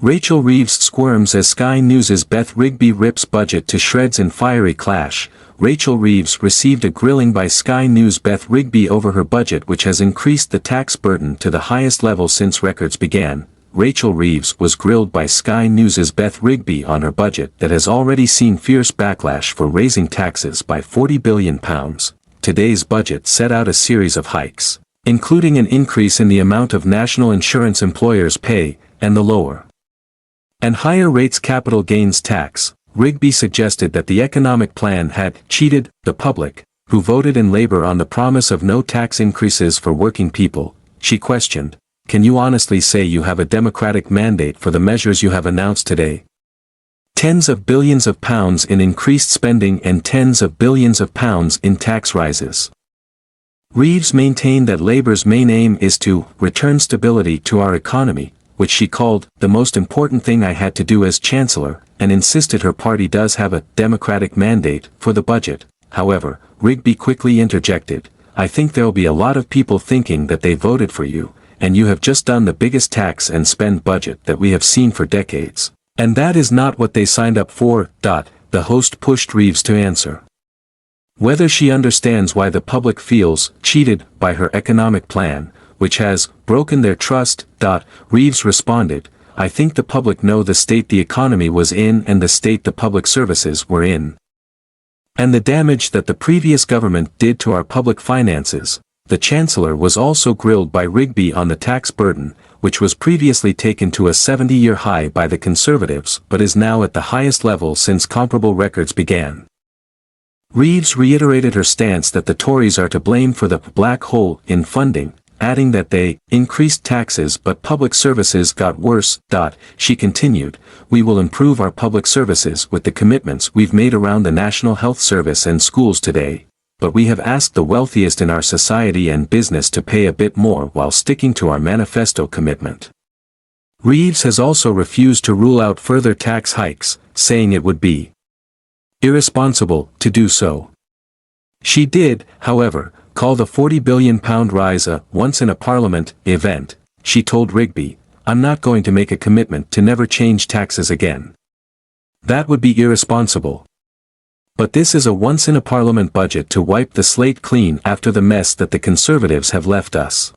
Rachel Reeves squirms as Sky News' Beth Rigby rips budget to shreds in fiery clash. Rachel Reeves received a grilling by Sky News' Beth Rigby over her budget, which has increased the tax burden to the highest level since records began. Rachel Reeves was grilled by Sky News' Beth Rigby on her budget that has already seen fierce backlash for raising taxes by £40 billion. Today's budget set out a series of hikes, including an increase in the amount of national insurance employers pay, and the lower and higher rates capital gains tax. Rigby suggested that the economic plan had cheated the public, who voted in Labour on the promise of no tax increases for working people. She questioned, "Can you honestly say you have a democratic mandate for the measures you have announced today? Tens of billions of pounds in increased spending and tens of billions of pounds in tax rises." Reeves maintained that Labour's main aim is to return stability to our economy, which she called the most important thing I had to do as Chancellor, and insisted her party does have a democratic mandate for the budget. However, Rigby quickly interjected, "I think there'll be a lot of people thinking that they voted for you, and you have just done the biggest tax and spend budget that we have seen for decades. And that is not what they signed up for." The host pushed Reeves to answer whether she understands why the public feels cheated by her economic plan, which has broken their trust. Reeves responded, "I think the public know the state the economy was in and the state the public services were in, and the damage that the previous government did to our public finances." The Chancellor was also grilled by Rigby on the tax burden, which was previously taken to a 70-year high by the Conservatives but is now at the highest level since comparable records began. Reeves reiterated her stance that the Tories are to blame for the black hole in funding, adding that they increased taxes but public services got worse. She continued, "We will improve our public services with the commitments we've made around the National Health Service and schools today, but we have asked the wealthiest in our society and business to pay a bit more while sticking to our manifesto commitment." Reeves has also refused to rule out further tax hikes, saying it would be irresponsible to do so. She did, however, call the £40 billion rise a once-in-a-parliament event. She told Rigby, "I'm not going to make a commitment to never change taxes again. That would be irresponsible. But this is a once-in-a-parliament budget to wipe the slate clean after the mess that the Conservatives have left us."